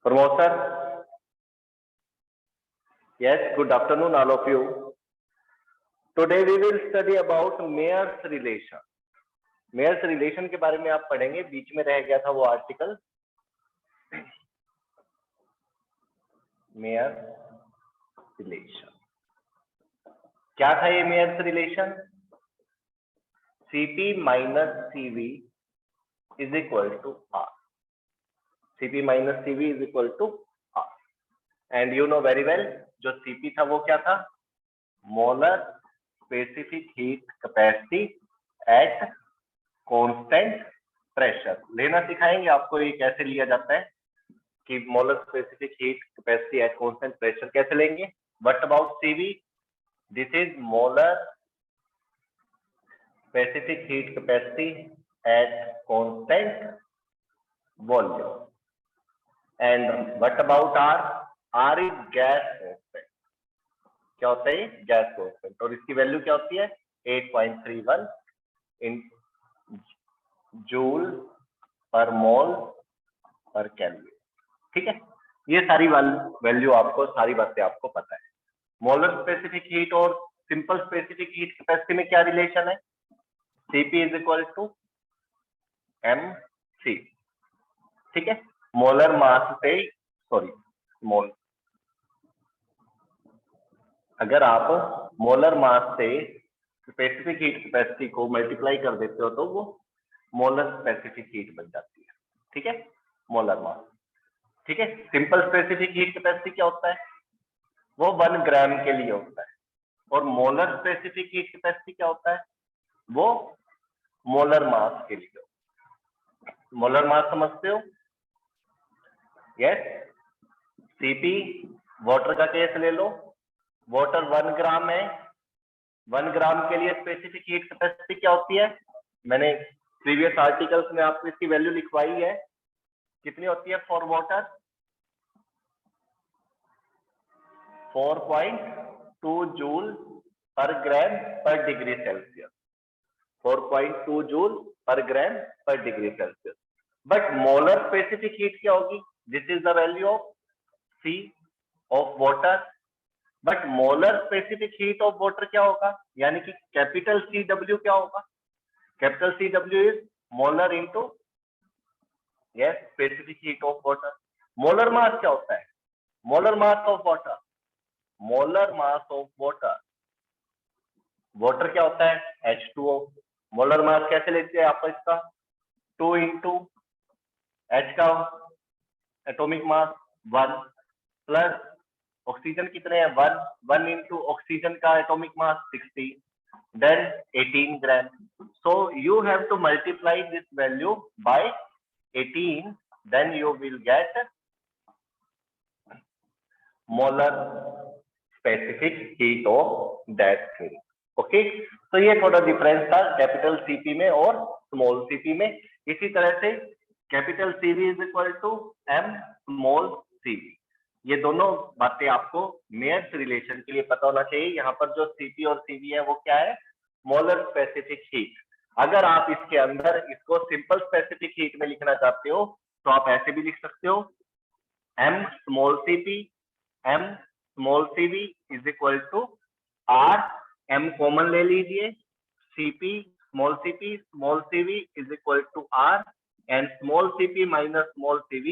Promoter, yes, good afternoon all of you. Today we will study about Mayer's relation. Mayer's relation के बारे में आप पढ़ेंगे, बीच में रह गया था वो आर्टिकल Mayer's relation. क्या था ये Mayer's relation? Cp minus Cv is equal to R. Cp minus Cv is equal to R. And you know very well, जो Cp था वो क्या था? Molar specific heat capacity at constant pressure. लेना सिखाएंगे आपको ये कैसे लिया जाता है कि molar specific heat capacity at constant pressure कैसे लेंगे. What about Cv? This is molar specific heat capacity at constant volume. And what about R? R is gas constant. क्या होता है? Gas constant. और इसकी वैल्यू क्या होती है? 8.31 इन जूल पर मोल पर केल्विन. ठीक है, ये सारी वैल्यू आपको, सारी बातें आपको पता है. मोलर स्पेसिफिक हीट और सिंपल स्पेसिफिक हीट कैपेसिटी में क्या रिलेशन है? Cp is equal to mc. ठीक है, मोलर मास से मोल, अगर आप मोलर मास से स्पेसिफिक हीट कैपेसिटी को मल्टीप्लाई कर देते हो तो वो मोलर स्पेसिफिक हीट बन जाती है. ठीक है, मोलर मास. ठीक है, सिंपल स्पेसिफिक हीट कैपेसिटी क्या होता है? वो 1 ग्राम के लिए होता है. और मोलर स्पेसिफिक हीट कैपेसिटी क्या होता है? वो मोलर मास के लिए. मोलर मास समझते हो? यस. Cp वाटर का केस ले लो. वाटर 1 ग्राम है. 1 ग्राम के लिए स्पेसिफिक हीट कैपेसिटी क्या होती है? मैंने प्रीवियस आर्टिकल्स में आपको इसकी वैल्यू लिखवाई है. कितनी होती है फॉर वाटर? 4.2 जूल पर ग्राम पर डिग्री सेल्सियस. 4.2 जूल पर ग्राम पर degree Celsius. But molar specific heat क्या होगी? This is the value of C of water. But molar specific heat of water क्या होगा? यानी कि कैपिटल CW क्या होगा? Capital CW is molar into yes specific heat of water. Molar mass क्या होता है? Molar mass of water. Molar mass of water, water क्या होता है? H2O. मोलर मास कैसे लेते हैं आप इसका? 2 इंटू H का एटॉमिक मास 1 प्लस ऑक्सीजन कितने हैं? 1 इंटू ऑक्सीजन का atomic mass 60, then 18 gram. So you have to multiply this value by 18, then you will get molar specific heat of that thing. Okay, तो ये थोड़ा difference था capital Cp में और small Cp में. इसी तरह से capital Cv is equal to m small Cv. ये दोनों बातें आपको मेयर्स रिलेशन के लिए पता होना चाहिए. यहाँ पर जो Cp और Cv है वो क्या है? Molar specific heat. अगर आप इसके अंदर इसको सिंपल स्पेसिफिक हीट में लिखना चाहते हो तो आप ऐसे भी लिख सकते हो, m small Cv is equal to R. m common ले लीजिए. Cp small Cv is equal to R and small Cp minus small Cv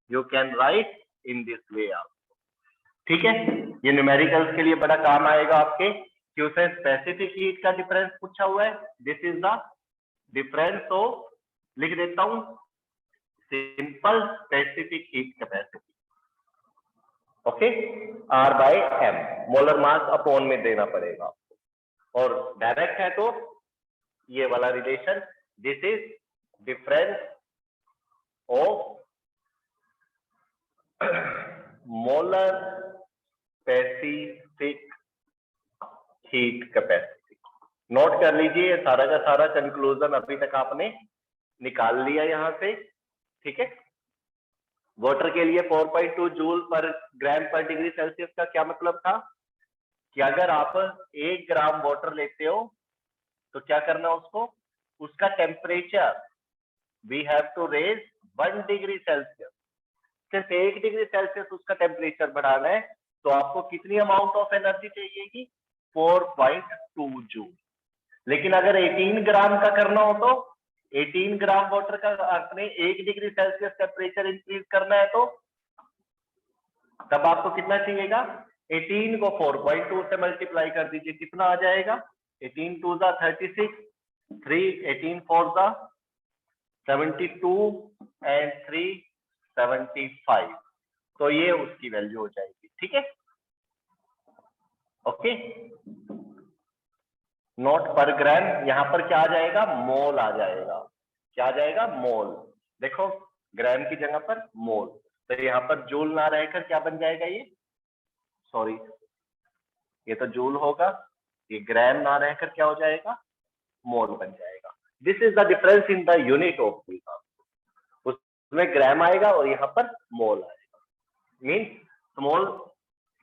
you can write in this way also. ठीक है, ये न्यूमेरिकल्स के लिए बड़ा काम आएगा आपके, कि उसे स्पेसिफिक हीट का डिफरेंस पूछा हुआ है. This is the difference of, लिख देता हूं, simple specific heat capacity. Okay, R by m. Molar mass upon में देना पड़ेगा आपको. और डायरेक्ट है तो ये वाला relation, this is difference of molar specific heat capacity. Note कर लीजिए, सारा का सारा कंक्लूजन अभी तक आपने निकाल लिया यहां से. ठीक है, वाटर के लिए 4.2 जूल पर ग्राम पर डिग्री सेल्सियस का क्या मतलब था? कि अगर आप 1 ग्राम वाटर लेते हो तो क्या करना उसको, उसका temperature we have to raise 1 degree Celsius. सिर्फ 1 डिग्री सेल्सियस उसका टेम्परेचर बढ़ाना है, तो आपको कितनी अमाउंट ऑफ एनर्जी चाहिएगी? 4.2 जूल। लेकिन अगर 18 ग्राम का करना हो तो 18 ग्राम वाटर का आपने 1 डिग्री सेल्सियस टेम्परेचर इंक्रीज करना है, तो तब आपको कितना चाहिएगा? 18 को 4.2 से मल्टीप्लाई कर दीजिए, कितना आ जाएगा? 18 2 जा 36, 3 18 4 जा 72 एंड 3 75। तो ये उसकी वैल्यू हो जाएगी। ठीक है, ओके। नॉट पर ग्राम, यहां पर क्या आ जाएगा? मोल आ जाएगा। क्या आ जाएगा? मोल। देखो ग्राम की जगह पर मोल, तो यहाँ पर जूल ना रहकर क्या बन जाएगा? ये सॉरी, ये तो जूल होगा, ये ग्राम ना रहकर क्या हो जाएगा? मोल बन जाएगा। This is the difference in the unit of heat. उसमें ग्राम आएगा और यहाँ पर मोल आएगा। मीन स्मॉल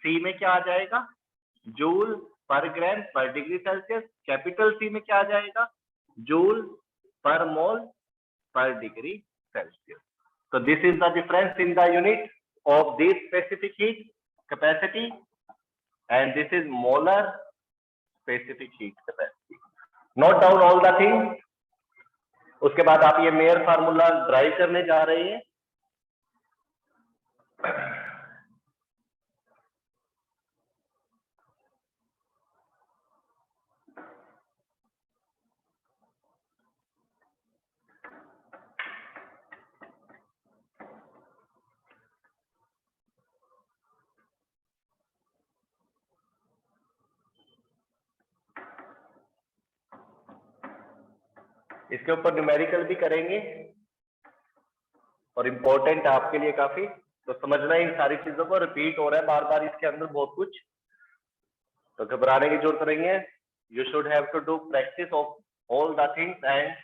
सी में क्या आ जाएगा? जूल पर ग्राम पर डिग्री सेल्सियस। कैपिटल सी में क्या आ जाएगा? जूल पर मोल पर degree Celsius. So this is the difference in the unit of this specific heat capacity, and this is molar specific heat capacity. Note down all the things. उसके बाद आप ये mayor formula drive करने जा रहे हैं। इसके ऊपर न्यूमेरिकल भी करेंगे और इम्पोर्टेंट है आपके लिए काफी, तो समझना इन सारी चीजों को। रिपीट हो रहा है बार बार इसके अंदर बहुत कुछ, तो घबराने की जरूरत नहीं है। You should have to do practice of all the things and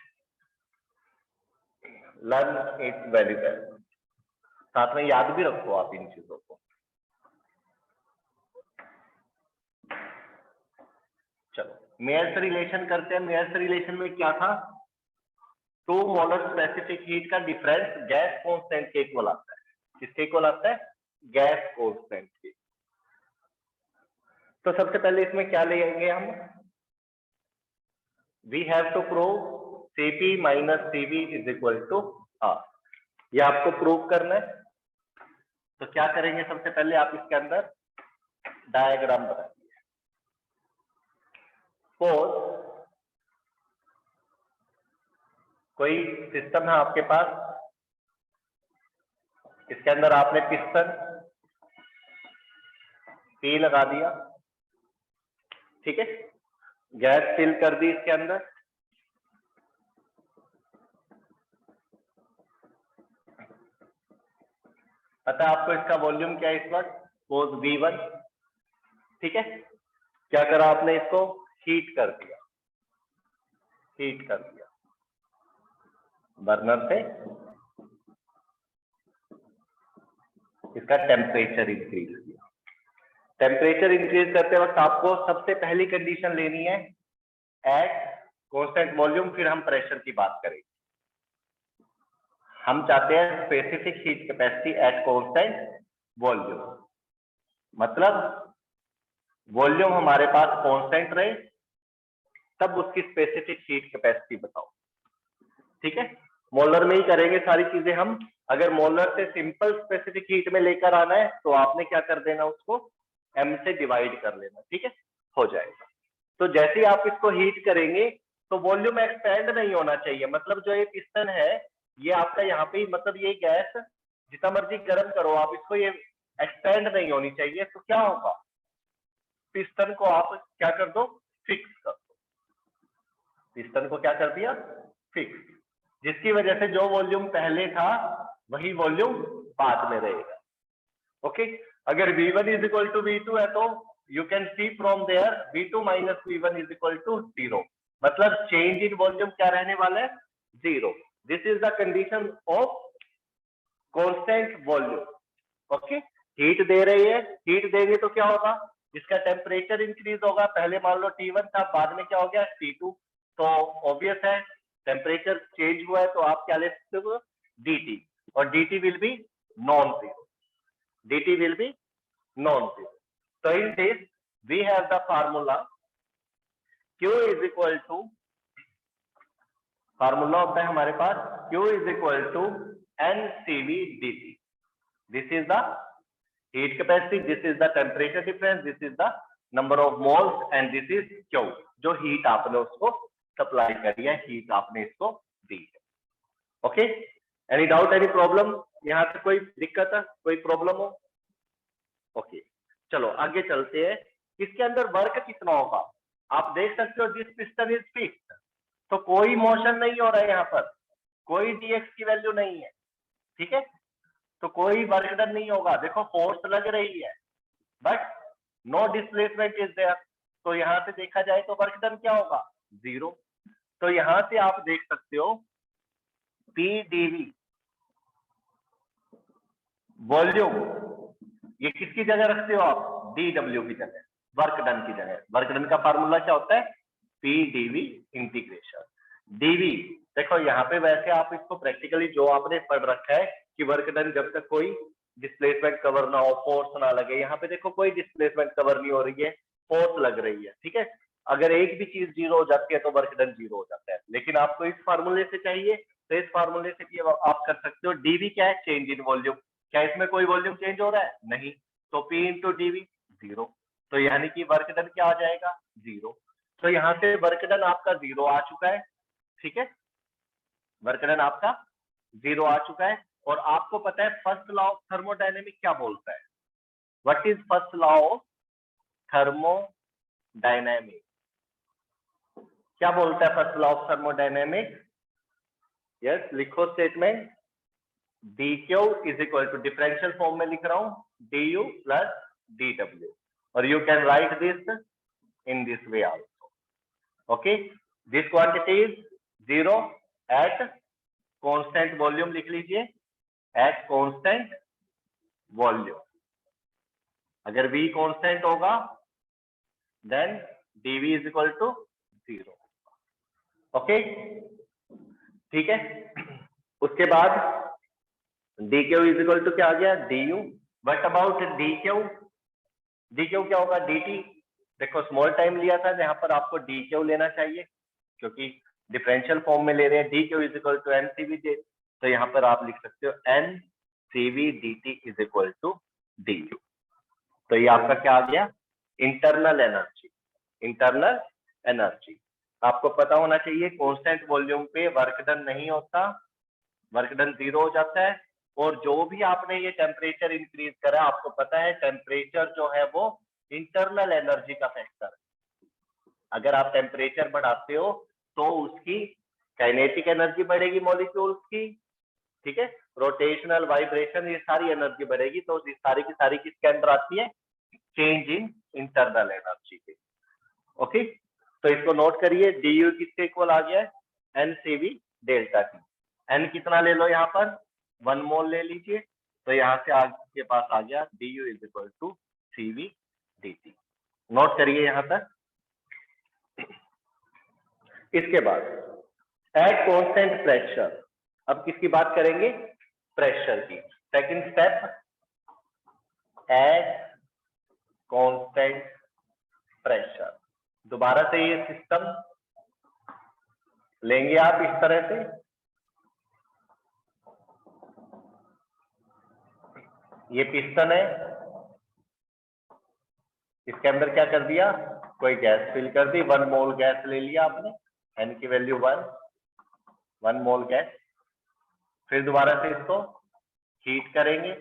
learn it very well. साथ में याद भी रखो आप इन चीजों को। चलो मेयर्स रिलेशन करते हैं। मेयर्स रिलेशन में क्या था? 2 मोलर स्पेसिफिक हीट का डिफरेंस गैस कांस्टेंट के इक्वल आता है। किसके इक्वल आता है? गैस कांस्टेंट के। तो सबसे पहले इसमें क्या लेंगे हम? We have to prove Cp minus Cv is equal to R। ये आपको प्रूव करना है। तो क्या करेंगे? सबसे पहले आप इसके अंदर डायग्राम बनाइए। सपोज कोई सिस्टम है आपके पास, इसके अंदर आपने पिस्टन P लगा दिया, ठीक है, गैस फिल कर दी इसके अंदर, पता आपको इसका वॉल्यूम क्या है इस वक्त? सपोज V1, ठीक है। क्या करा आपने? इसको हीट कर दिया, हीट कर दिया बर्नर से, इसका टेम्परेचर इंक्रीज किया। टेम्परेचर इंक्रीज करते वक्त आपको सबसे पहली कंडीशन लेनी है एट कांस्टेंट वॉल्यूम, फिर हम प्रेशर की बात करेंगे। हम चाहते हैं specific heat capacity at constant volume, मतलब वॉल्यूम हमारे पास कांस्टेंट रहे, तब उसकी स्पेसिफिक हीट कैपेसिटी बताओ, ठीक है। मोलर में ही करेंगे सारी चीजें हम। अगर मोलर से सिंपल स्पेसिफिक हीट में लेकर आना है तो आपने क्या कर देना? उसको m से डिवाइड कर लेना, ठीक है, हो जाएगा। तो जैसे ही आप इसको हीट करेंगे तो वॉल्यूम एक्सपेंड नहीं होना चाहिए। मतलब जो ये पिस्टन है ये आपका यहाँ पे, मतलब ये गैस जितना मर्जी गर्म करो आप इसको, ये एक्सपेंड नहीं होनी चाहिए। तो क्या होगा? पिस्टन को आप क्या कर दो? फिक्स कर दो। पिस्टन को क्या कर दिया? फिक्स, जिसकी वजह से जो वॉल्यूम पहले था वही वॉल्यूम बाद में रहेगा। ओके, अगर V1 is equal to V2 है तो you can see from there V2 minus V1 is equal to 0। मतलब चेंज इन वॉल्यूम क्या रहने वाला है? 0। This is the condition of constant volume. Okay, heat दे रही है, हीट देंगे तो क्या होगा? इसका टेम्परेचर इंक्रीज होगा। पहले मान लो T1 था, बाद में क्या हो गया? T2। तो ऑब्वियस है टेम्परेचर चेंज हुआ है, तो आप क्या ले सकते हो? dt, और dt will be non-zero. dt will be non-zero. So in this we have the formula q is equal to, formula होता है हमारे पास q is equal to NCV dt. This is the heat capacity, this is the temperature difference, this is the number of moles and this is q, जो heat आपने उसको supply करी है, heat आपने इसको दी है. Okay, any doubt, any problem? यहाँ से कोई दिक्कत है, कोई प्रॉब्लम हो? ओके, चलो आगे चलते हैं. इसके अंदर वर्क कितना होगा आप देख सकते हो. दिस पिस्टन इज फिक्स्ड, तो कोई मोशन नहीं हो रहा है यहाँ पर, कोई dx की वैल्यू नहीं है. ठीक है, तो कोई वर्क डन नहीं होगा. देखो फोर्स लग रही है but no displacement is there. तो यहाँ से देखा जाए तो वर्क डन क्या होगा? जीरो. तो यहाँ से आप देख सकते हो P dV वॉल्यूम, ये किसकी जगह रखते हो आप? dw की जगह, वर्क डन की जगह. वर्क डन का फार्मूला क्या होता है? P dV integration dV. देखो यहाँ पे वैसे आप इसको प्रैक्टिकली जो आपने पढ़ रखा है कि वर्क डन जब तक कोई डिस्प्लेसमेंट कवर ना हो, फोर्स ना लगे. यहाँ पे देखो कोई डिस्प्लेसमेंट कवर नहीं हो रही है, फोर्स लग रही है. ठीक है, अगर एक भी चीज जीरो हो जाती है तो वर्क डन जीरो हो जाता है. लेकिन आपको इस फार्मूले से चाहिए तो इस फार्मूले से भी आप कर सकते हो. dV क्या है? Change in volume. क्या इसमें कोई वॉल्यूम चेंज हो रहा है? नहीं. तो P इंटू dV जीरो. तो यानी कि वर्क डन क्या आ जाएगा? जीरो. तो यहाँ से वर्क डन आपका जीरो आ चुका है. ठीक है, वर्क डन आपका जीरो आ चुका है. और आपको पता है फर्स्ट लॉ ऑफ थर्मोडायनेमिक क्या बोलता है? What is first law of thermodynamic? क्या बोलता है first law of thermodynamic? Yes, लिखो statement. dq is equal to, differential form में लिख रहा हूं, du प्लस dw. और you can write this in this way also. Okay, this quantity is zero at constant volume. लिख लीजिए at constant volume. अगर v constant होगा then dv is equal to zero. Okay, ठीक है. उसके बाद dq is equal to क्या आ गया? du. What about dq? dq क्या होगा? dt. देखो स्मॉल टाइम लिया था, जहां पर आपको dq लेना चाहिए क्योंकि डिफरेंशियल फॉर्म में ले रहे हैं. dq is equal to ncv. तो यहाँ पर आप लिख सकते हो ncv dt is equal to du. तो ये आपका क्या आ गया? Internal energy. इंटरनल एनर्जी आपको पता होना चाहिए, कांस्टेंट वॉल्यूम पे वर्क डन नहीं होता, वर्क डन जीरो हो जाता है. और जो भी आपने ये टेम्परेचर इंक्रीज करा, आपको पता है टेम्परेचर जो है वो इंटरनल एनर्जी का फैक्टर है. अगर आप टेम्परेचर बढ़ाते हो तो उसकी काइनेटिक एनर्जी बढ़ेगी मॉलिक्यूल्स की. ठीक है, रोटेशनल, वाइब्रेशन, ये सारी एनर्जी बढ़ेगी. तो ये सारी की सारी किसके अंदर आती है? चेंज इन इंटरनल एनर्जी के. ओके, तो इसको नोट करिए. du किसके इक्वल आ गया है? NCV delta T. n कितना ले लो यहाँ पर? 1 मोल ले लीजिए. तो यहाँ से आपके पास आ गया du is equal to CV dt. Note करिए यहाँ तक. इसके बाद एट कांस्टेंट प्रेशर. अब किसकी बात करेंगे? प्रेशर की. Second step, eight constant pressure. दोबारा से ये सिस्टम लेंगे आप इस तरह से. ये पिस्टन है, इसके अंदर क्या कर दिया? कोई गैस फिल कर दी. 1 मोल गैस ले लिया आपने, n की वैल्यू 1 मोल गैस. फिर दोबारा से इसको हीट करेंगे.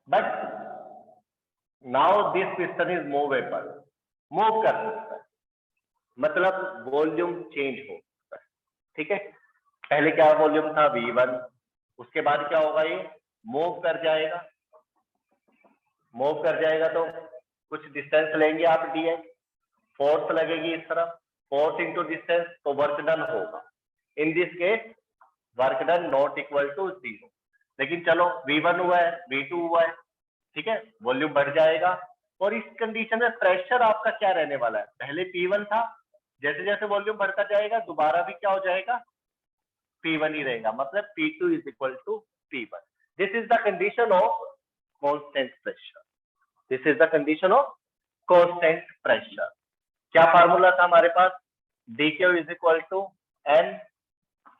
But now this piston is movable. Move कर सकता है, मतलब वॉल्यूम चेंज हो सकता है. ठीक है, पहले क्या वॉल्यूम था? V1. उसके बाद क्या होगा? ये मूव कर जाएगा. मूव कर जाएगा तो कुछ डिस्टेंस लेंगे आप dx. फोर्स लगेगी इस तरफ, फोर्स इंटू डिस्टेंस, तो वर्क डन होगा. In this case work done not equal to zero. लेकिन चलो V1 हुआ है, V2 हुआ है. ठीक है, वॉल्यूम बढ़ जाएगा. और इस कंडीशन में प्रेशर आपका क्या रहने वाला है? पहले P1 था, जैसे जैसे वॉल्यूम बढ़ता जाएगा दोबारा भी क्या हो जाएगा? P1 ही रहेगा, मतलब P2 is equal to P1. This is the condition of constant pressure. This is the condition of constant pressure. क्या फार्मूला था हमारे पास? dq is equal to n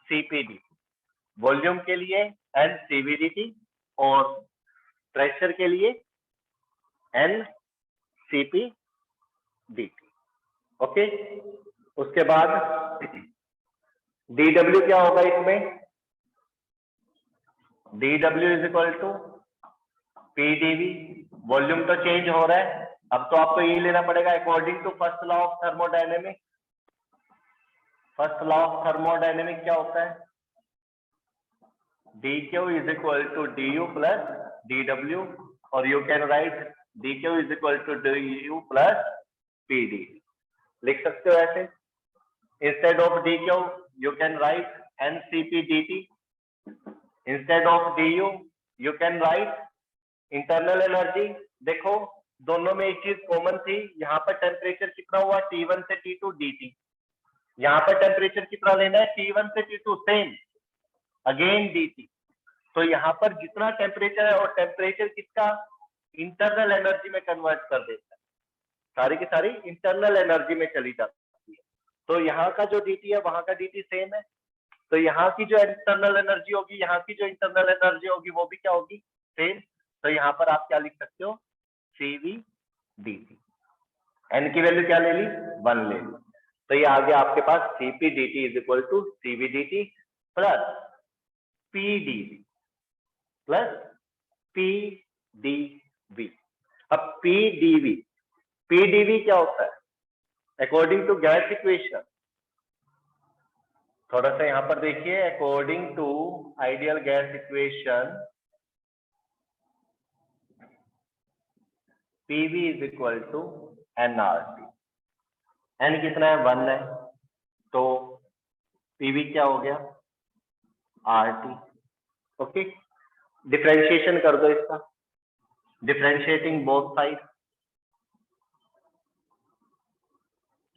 cpdt. Volume के लिए n cvdt और प्रेशर के लिए n cpdt. ओके. उसके बाद dw क्या होगा इसमें? dw is equal to pdv. Volume तो चेंज हो रहा है, अब तो आपको ये लेना पड़ेगा according to first law of thermodynamics. First law of thermodynamics क्या होता है? dq is equal to du plus dw, और you can write dq is equal to du plus pd. लिख सकते हो ऐसे. Instead of dq you can write ncpdt. Instead of du you can write internal energy. देखो दोनों में एक चीज कॉमन थी, यहाँ पर टेम्परेचर कितना हुआ T1 से T2 dt. यहाँ पर टेम्परेचर कितना लेना है T1 से T2 सेम अगेन dt. तो यहाँ पर जितना टेम्परेचर है और टेम्परेचर किसका इंटरनल एनर्जी में कन्वर्ट कर देता है, सारी की सारी इंटरनल एनर्जी में चली जाती है. तो यहाँ का जो dt है वहां का dt सेम है, तो यहाँ की जो इंटरनल एनर्जी होगी, यहाँ की जो इंटरनल एनर्जी होगी वो भी क्या होगी? सेम. तो यहाँ पर आप क्या लिख सकते हो? cv dt. n की वैल्यू क्या ले ली? 1 ले ली. तो ये आ गया आपके पास cp dt is equal to cv dt plus pdv plus pdv. अब pdv क्या होता है? अकॉर्डिंग टू गैस इक्वेशन, थोड़ा सा यहां पर देखिए, according to ideal gas equation PV is equal to nRT. n कितना है? 1 है, तो PV क्या हो गया? RT. ओके. डिफरेंशिएशन कर दो इसका, डिफरेंशिएटिंग बोथ साइड.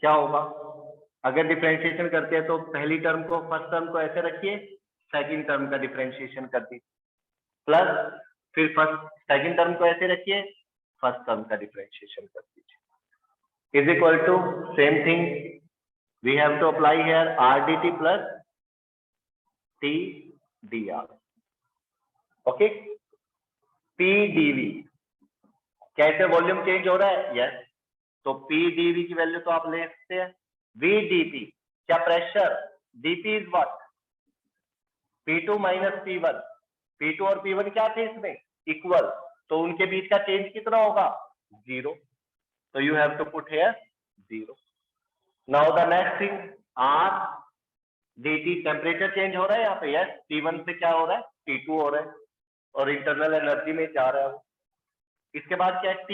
क्या होगा? अगर डिफरेंशिएशन करते हैं तो पहली टर्म को, फर्स्ट टर्म को ऐसे रखिए, सेकंड टर्म का डिफरेंशिएशन कर दीजिए, प्लस फिर सेकंड टर्म को ऐसे रखिए, फर्स्ट टर्म का डिफरेंशिएशन कर दीजिए. Is equal to same thing we have to apply here RDT plus TDR. Okay. PDV कैसे वॉल्यूम चेंज हो रहा है? यस. तो PDV की वैल्यू तो आप ले सकते हैं VDP. क्या pressure? DP is what? P2 minus P1. P2 और P1 क्या थे इसमें? इक्वल. तो उनके बीच का चेंज कितना होगा? 0. तो you have to put here 0. Now the next thing RDT. Temperature change हो रहा है यहाँ पे? यस. T1 से क्या हो रहा है? T2 हो रहा है, और इंटरनल एनर्जी में जा रहा है वो. इसके बाद क्या है? T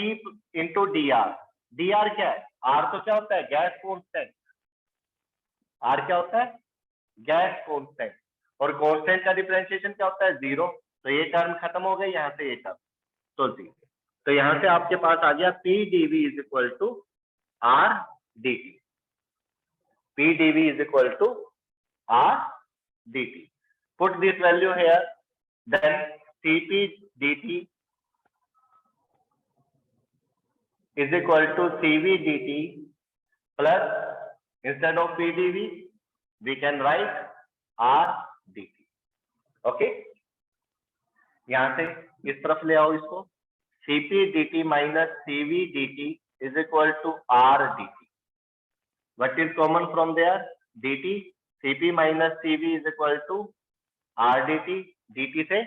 into DR. DR क्या है? R तो क्या होता है? Gas constant. R क्या होता है? Gas constant. और कांस्टेंट का डिफरेंशिएशन क्या होता है? 0. तो ये टर्म खत्म हो गई, यहाँ से ये टर्म तो 0. तो यहाँ से आपके पास आ गया PDV is equal to RDT. PDV is equal to RDT. Put this value here, then CPDT is equal to CV dt plus instead of PDV we can write RDT. Okay. यहां से इस तरफ ले आओ इसको. CP dt minus CV dt is equal to RDT. What is common from there? dt. CP minus CV is equal to RDT. dt से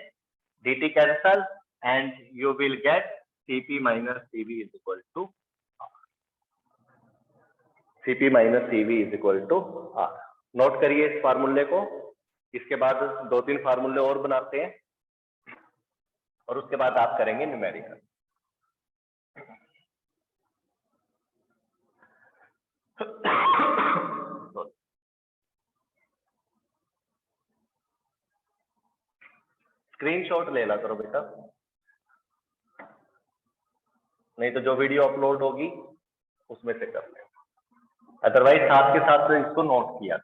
dt cancel and you will get CP minus CV is equal to R. CP minus CV is equal to R. Note करिए इस फार्मूले को. इसके बाद 2-3 फार्मूले और बनाते हैं और उसके बाद आप करेंगे न्यूमेरिकल. स्क्रीनशॉट ले ला करो बेटा, नहीं तो जो वीडियो अपलोड होगी उसमें से कर लें, अदरवाइज साथ के साथ इसको नोट किया.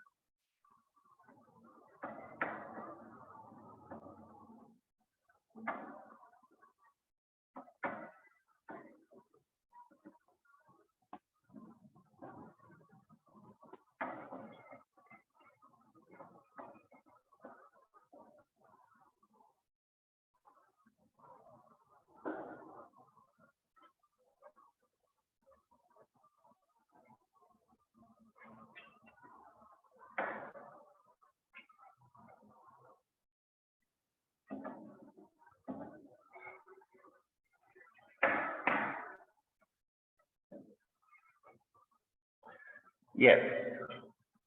यस।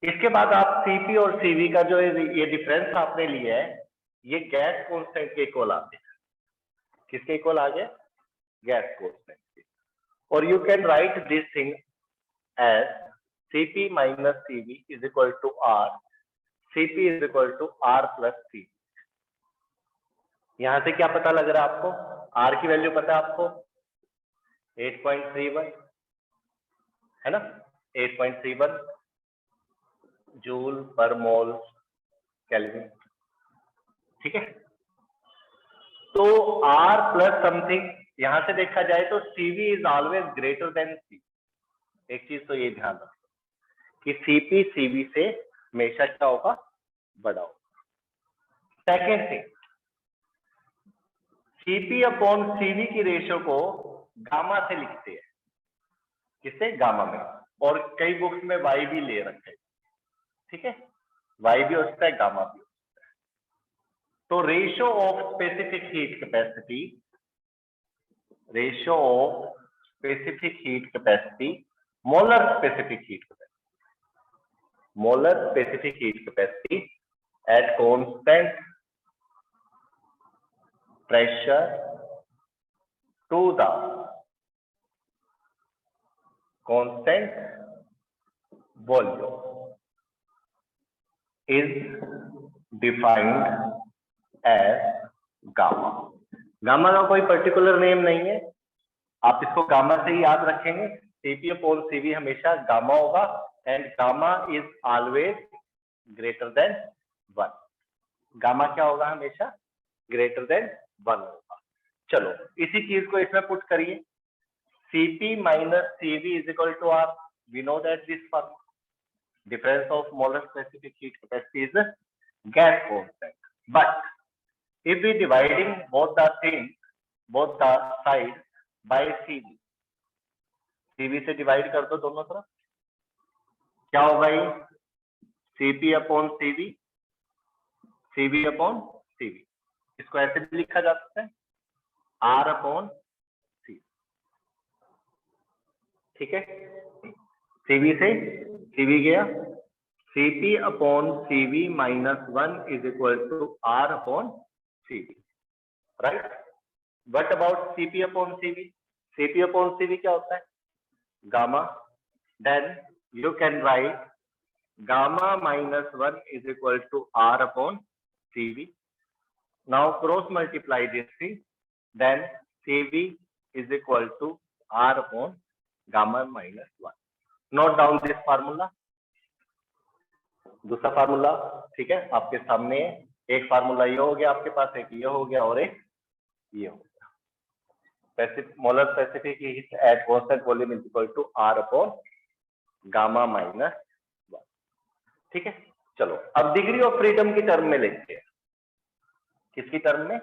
इसके बाद आप सीपी और सीवी का जो ये डिफरेंस आपने लिया है, ये गैस कांस्टेंट के इक्वल आते हैं। किसके इक्वल आ गया? गैस कांस्टेंट के। और you can write this thing as CP minus CV is equal to R, CP is equal to R plus C. यहां से क्या पता लग रहा है आपको? आर की वैल्यू पता है आपको? 8.31 है ना, 8.31 जूल पर मोल केल्विन। ठीक है, तो आर प्लस समथिंग, यहां से देखा जाए तो CV is always greater than C. एक चीज तो ये ध्यान रखो कि सीपी सीवी से हमेशा क्या होगा? बड़ा होगा। Second thing, CP upon CV की रेशियो को गामा से लिखते हैं। किससे? गामा में। और कई बुक्स में वाई भी ले रखे हैं। ठीक है, वाई भी हो सकता है, गामा भी हो सकता है। तो ratio of specific heat capacity, ratio of specific heat capacity, molar specific heat capacity, molar specific heat capacity at constant pressure to the constant volume is defined as gamma. Gamma का कोई particular name नहीं है, आप इसको gamma से ही याद रखेंगे। CP upon CV हमेशा गामा होगा and gamma is always greater then 1। Gamma क्या होगा? हमेशा ग्रेटर देन 1 होगा। चलो इसी चीज को इसमें पुट करिए, Cp minus Cv is equal to R. We know that this formula. Difference of molar specific heat capacity is a gas constant. But if we dividing both the things, both the sides by Cv, Cv से divide कर दो दोनों तरफ, क्या होगा ये? Cp upon Cv, Cv upon Cv। इसको ऐसे भी लिखा जा सकता है, R अपॉन C। ठीक है, Cv से Cv गया, Cp upon Cv minus 1 is equal to R upon Cv, right. What about Cp upon Cv? Cp upon Cv क्या होता है? Gamma. Then you can write gamma minus 1 is equal to R upon Cv। Now cross multiply this thing, then Cv is equal to R upon gamma minus 1। Note down this formula. दूसरा formula, ठीक है, आपके सामने है। एक formula ये हो गया आपके पास, एक ये हो गया और एक ये हो गया। Molar specific heat at constant volume is equal to R upon gamma minus 1। ठीक है, चलो अब डिग्री ऑफ फ्रीडम की टर्म में लिखते हैं। किसकी टर्म में?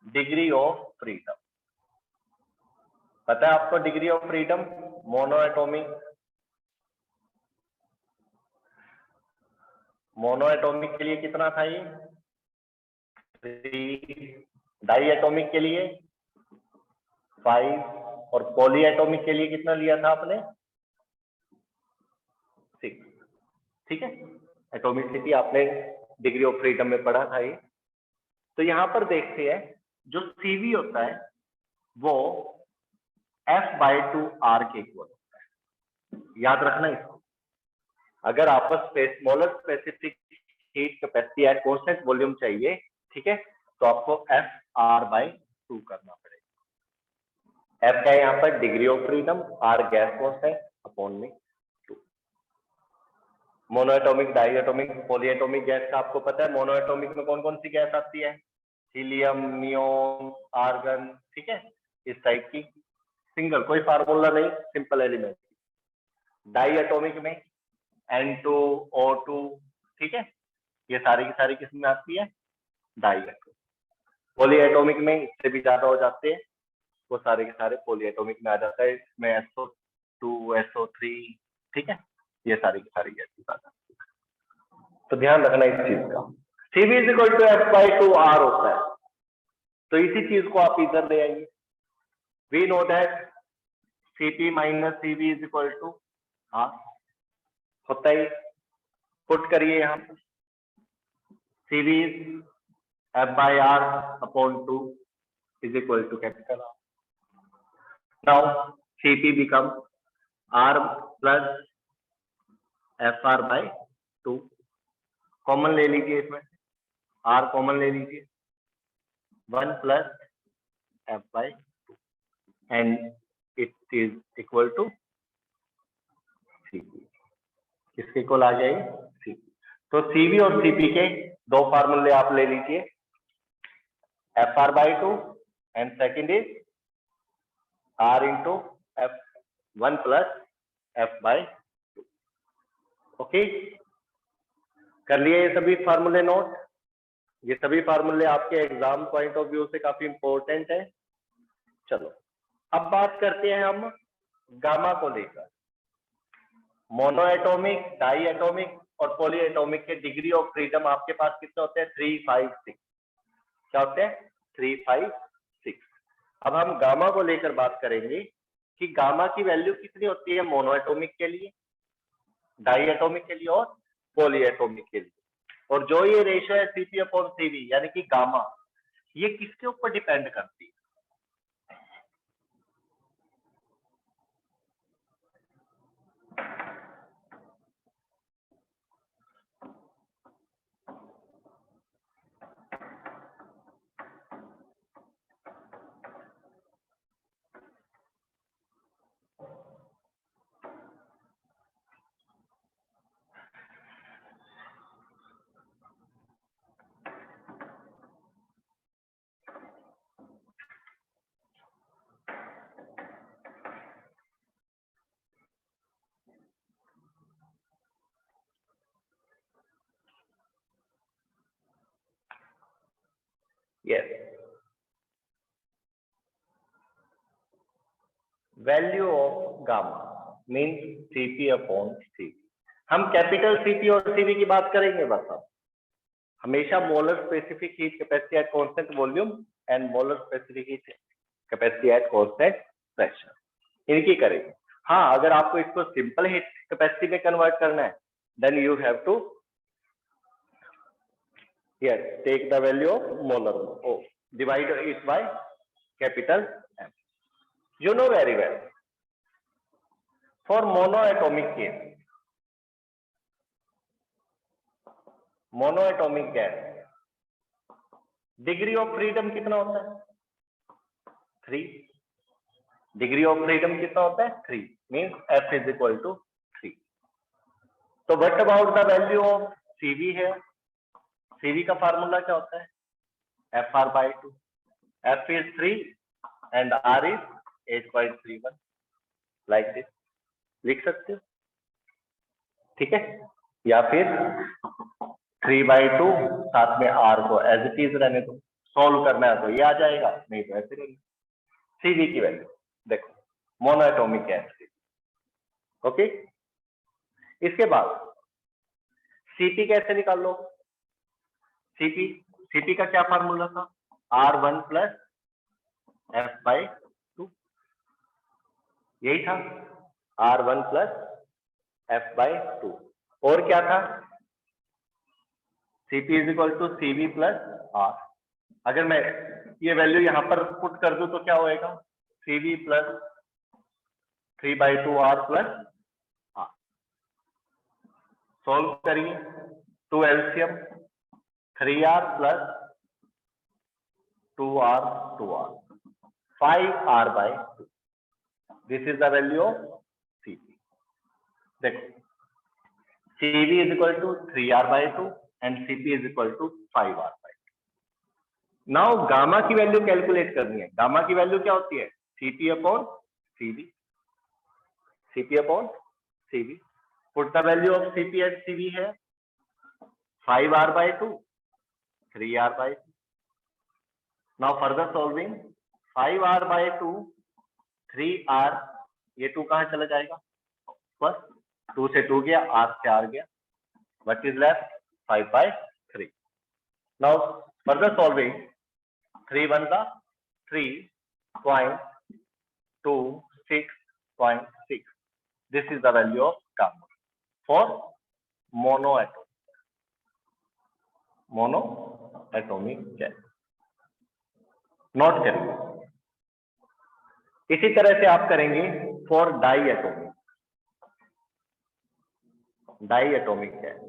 Degree of freedom. पता है आपको degree of freedom? Mono atomic, mono atomic के लिए कितना था ये? 3, डाई एटॉमिक के लिए 5, और पॉली एटॉमिक के लिए कितना लिया था आपने? 6। ठीक है, एटॉमिसिटी आपने डिग्री ऑफ फ्रीडम में पढ़ा था ये। तो यहां पर देखते हैं, जो सीवी होता है वो F/2R के इक्वल होता है। याद रखना इसको। अगर आपको smaller specific heat capacity at constant volume चाहिए, ठीक है, तो आपको FR/2 करना पड़ेगा। F क्या है यहाँ पर? Degree of freedom, R gas constant upon में 2। मोनोएटॉमिक, डाईएटॉमिक, पॉलीएटॉमिक गैस का आपको पता है। मोनोएटॉमिक में कौन कौन सी गैस आती है? Helium, neon, argon. ठीक है, इस टाइप की। सिंगल, कोई फार्मूला नहीं, सिंपल एलिमेंट। डाईएटॉमिक में N2O2, ठीक है, ये सारी की सारी किस में आती है? डाईएटॉमिक। पॉलीएटॉमिक में इससे भी ज्यादा हो जाते हैं, वो सारे के सारे पॉलीएटॉमिक में आ जाता है। इसमें SO2, SO3, ठीक है, ये सारी की सारी गैसेस आ जाती है। तो ध्यान रखना इस चीज का। Cv is equal to F/2R होता है, तो इसी चीज को आप इधर ले आइए। We know that Cp minus Cv is equal to R। होता ही, पुट करिए यहाँ CV F/R upon 2 is equal to capital R. Now CP becomes R plus FR by 2. Common ले लीजिए, इसमें R कॉमन ले लीजिए, 1 plus F by 2 and it is equal to CP. किसके equal आ जाएगी? CP. तो CV और CP के दो फार्मूले आप ले लीजिए, FR by 2 and second is R into F1 plus F by 2. Okay, कर लिए ये सभी फार्मूले नोट? ये सभी फार्मूले आपके एग्जाम पॉइंट ऑफ व्यू से काफी इंपॉर्टेंट है। चलो अब बात करते हैं हम गामा को लेकर। मोनो एटॉमिक, डाई एटॉमिक और पॉली एटॉमिक के डिग्री ऑफ फ्रीडम आपके पास कितने होते हैं? 3, 5, 6। क्या होते हैं? 3, 5, 6। अब हम गामा को लेकर बात करेंगे कि गामा की वैल्यू कितनी होती है मोनो एटॉमिक के लिए, डाई एटॉमिक के लिए और पॉली एटॉमिक के लिए। और जो ये रेशियो है CP अपॉन CV यानी कि गामा, ये किसके ऊपर डिपेंड करती है? Yes, value of gamma means CP upon CV। हम कैपिटल CP और CV की बात करेंगे बस। अब हमेशा molar specific heat capacity at constant volume and molar specific heat capacity at constant pressure, इनकी करेंगे। हाँ, अगर आपको इसको सिंपल हीट कैपेसिटी में कन्वर्ट करना है then you have to take the value of molar O, divide it by capital M. You know very well, for monoatomic case, monoatomic gas, degree of freedom कितना होता है? 3। Degree of freedom कितना होता है? 3 means F is equal to 3। तो what about the value of CV है? CV का formula क्या होता है? FR by 2। F is 3 and R is 8.31, like this लिख सकते हो, ठीक है? या फिर 3/2 साथ में R को एज इट इज रहने दो, सॉल्व करना है तो ये आ जाएगा, नहीं तो ऐसे नहीं। CV की वैल्यू देखो, मोनोएटॉमिक गैस। ओके, इसके बाद CP कैसे निकाल लो? CP का क्या फार्मूला था? R1 plus F/2, यही था, R1 plus F/2। और क्या था? CP is equal to CV plus R। अगर मैं ये वैल्यू यहां पर पुट कर दूं तो क्या होएगा? CV plus 3/2 R plus R। Solve करिए, 2 LCM 3R plus 2R 2R 5R by 2। This is the value of CP। देखो, CV is equal to 3R by 2 and CP is equal to 5R by 2। Now gamma की value calculate करनी है। Gamma की value क्या होती है? CP upon CV। CP upon CV। Put the value of CP and CV है 5R by 2, 3R by 2। Now further solving, 5R by 2, 3R, ये 2 कहां चला जाएगा? बस 2 से 2 गया, R से R गया, what is left? 5/3। Now further solving, 3 1 का 3.266। This is the value of gamma. For mono atomic gas. Note करिए। इसी तरह से आप करेंगे for di atomic gas.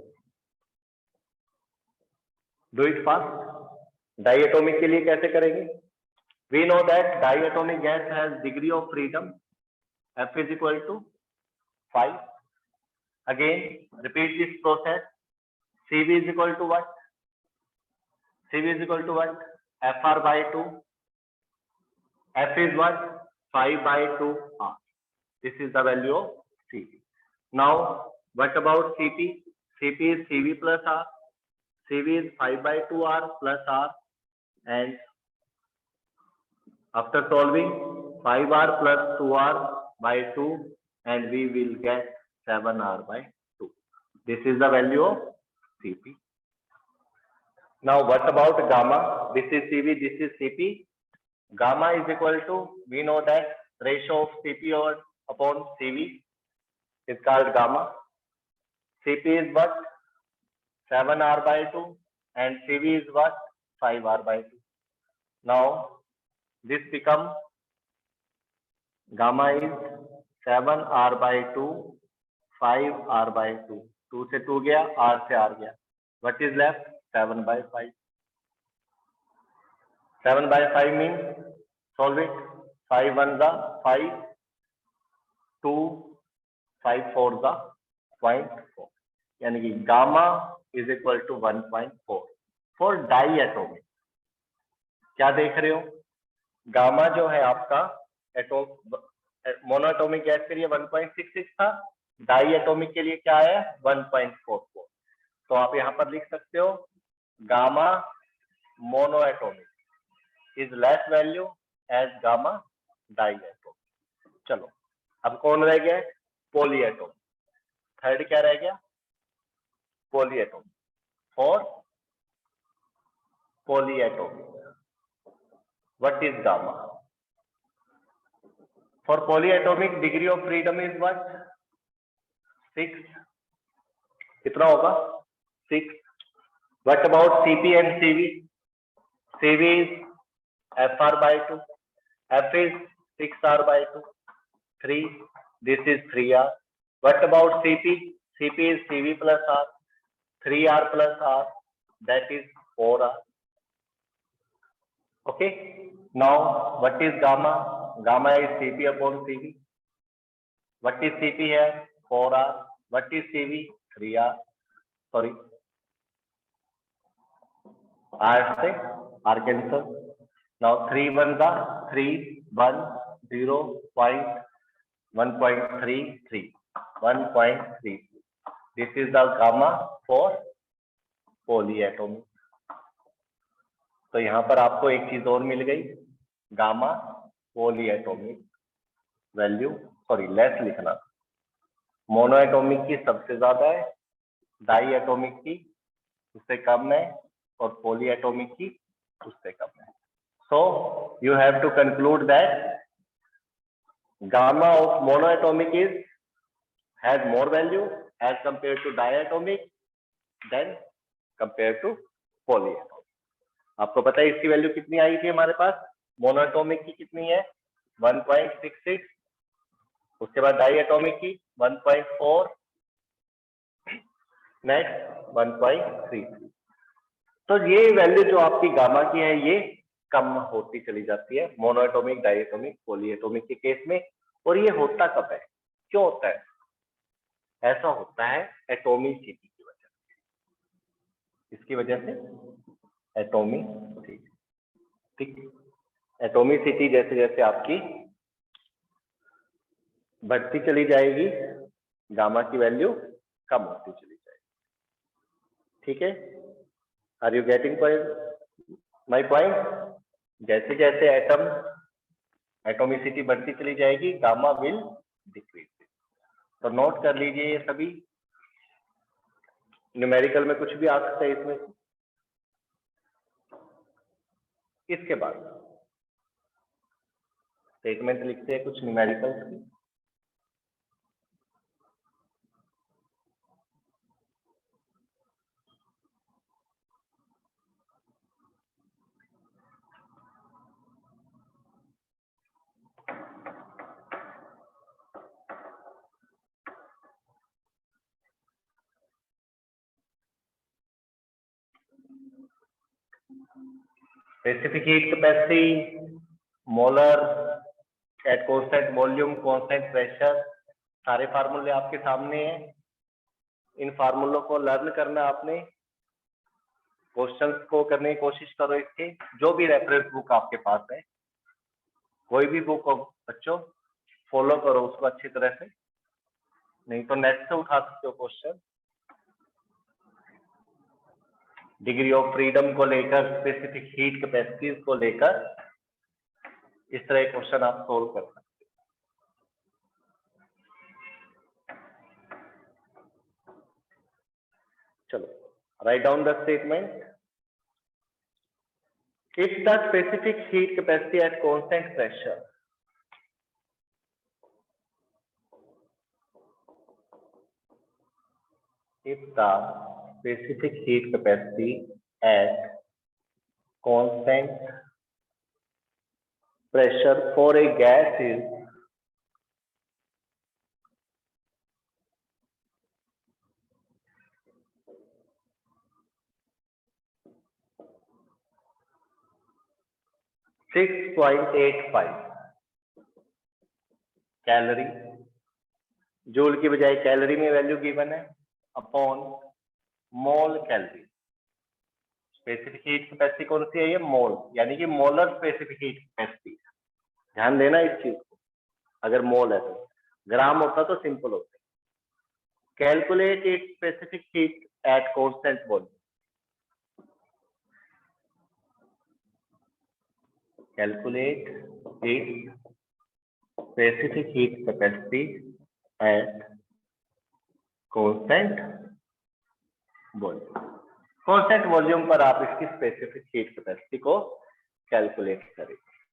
Do it fast. Di atomic के लिए कैसे करेंगे? We know that di atomic gas has degree of freedom F is equal to 5. Again, repeat this process. Cv is equal to what? Cv is equal to what? Fr by 2. F is what? 5 by 2 R. This is the value of Cv. Now, what about Cp? Cp is Cv plus R. Cv is 5 by 2 R plus R. And after solving, 5R plus 2R by 2, and we will get 7R by 2. This is the value of Cp. Now what about gamma? This is Cv, this is Cp. Gamma is equal to, we know that ratio of Cp upon Cv is called gamma. Cp is what? 7R by 2, and Cv is what? 5R by 2. Now this becomes gamma is 7R by 2, 5R by 2. 2 से 2 गया, R से R गया. What is left? 7 by 5. 7 by 5 means, solve it. 5 1 the 5, 2, 5 4 the 0.4. यानी कि gamma is equal to 1.4 for diatomic. क्या देख रहे हो? गामा जो है आपका मोनोएटॉमिक गैस के लिए 1.66 था, डाई एटॉमिक के लिए क्या है? 1.44. तो आप यहां पर लिख सकते हो gamma monoatomic is less value as gamma di atomic. चलो अब कौन रह गया? पॉलीएटॉमिक. थर्ड क्या रह गया? Polyatomic. For polyatomic what is gamma? For polyatomic degree of freedom is what? 6. कितना होगा? 6. What about Cp and Cv? Cv is Fr by 2. F is 6R by 2. 3. This is 3R. What about Cp? Cp is Cv plus R. 3R plus R. That is 4R. Okay. Now, what is gamma? Gamma is Cp upon Cv. What is Cp here? 4R. What is Cv? 3R. Sorry. R से R cancel. Now 3 1 the 3 1 0 1.33 1.33. This is the gamma for polyatomic. तो यहां पर आपको एक चीज और मिल गई, gamma polyatomic value, sorry less लिखना, मोनोएटॉमिक की सबसे ज्यादा है, डाई एटॉमिक की उससे कम है, और पॉलीएटॉमिक की उससे कम है. So you have to conclude that gamma of monoatomic is has more value as compare to diatomic then compare to polyatomic. आपको पता है इसकी वैल्यू कितनी आई थी हमारे पास? मोनोएटॉमिक की कितनी है? 1.66. उसके बाद डाईएटॉमिक की 1.4, नेक्स्ट 1.33. तो ये वैल्यू जो आपकी गामा की है ये कम होती चली जाती है मोनोएटॉमिक, डाईएटॉमिक, पॉलीएटॉमिक के केस में. और ये होता कब है? क्यों होता है ऐसा? होता है एटॉमिसिटी की वजह से. इसकी वजह से एटॉमिसिटी. ठीक. एटॉमिसिटी जैसे जैसे आपकी बढ़ती चली जाएगी, गामा की वैल्यू कम होती चली जाएगी. ठीक है. Are you getting my point? जैसे जैसे एटॉमिसिटी बढ़ती चली जाएगी, गामा विल डिक्रीज. तो नोट कर लीजिए ये सभी. न्यूमेरिकल में कुछ भी आ सकता है इसमें. इसके बाद स्टेटमेंट लिखते हैं कुछ न्यूमेरिकल्स की. Specific heat capacity, molar eight constant volume, constant pressure, सारे फार्मूले आपके सामने हैं। इन फार्मूलों को लर्न करना आपने, क्वेश्चंस को करने की कोशिश करो इसके, जो भी रेफरेंस बुक आपके पास है, कोई भी बुक हो बच्चों, फॉलो करो उसको अच्छी तरह से, नहीं तो नेट से उठा सकते हो क्वेश्चन। डिग्री ऑफ फ्रीडम को लेकर, स्पेसिफिक हीट कैपेसिटीज को लेकर इस तरह के क्वेश्चन आप सोल्व कर सकते हो। चलो, write down the statement. If the specific heat capacity at constant pressure for a gas is 6.85 calorie, joule की बजाय कैलोरी में वैल्यू गिवन है, upon mole calorie. Specific heat capacity कौन सी है? ये मोल, यानी कि मोलर स्पेसिफिक हीट कैपेसिटी। ध्यान देना इस चीज को, अगर मोल है तो, ग्राम होता तो सिंपल होता। Calculate it specific heat at constant volume. Calculate its specific heat capacity at constant volume. Constant volume पर आप इसकी स्पेसिफिक हीट कैपेसिटी को कैलकुलेट करें।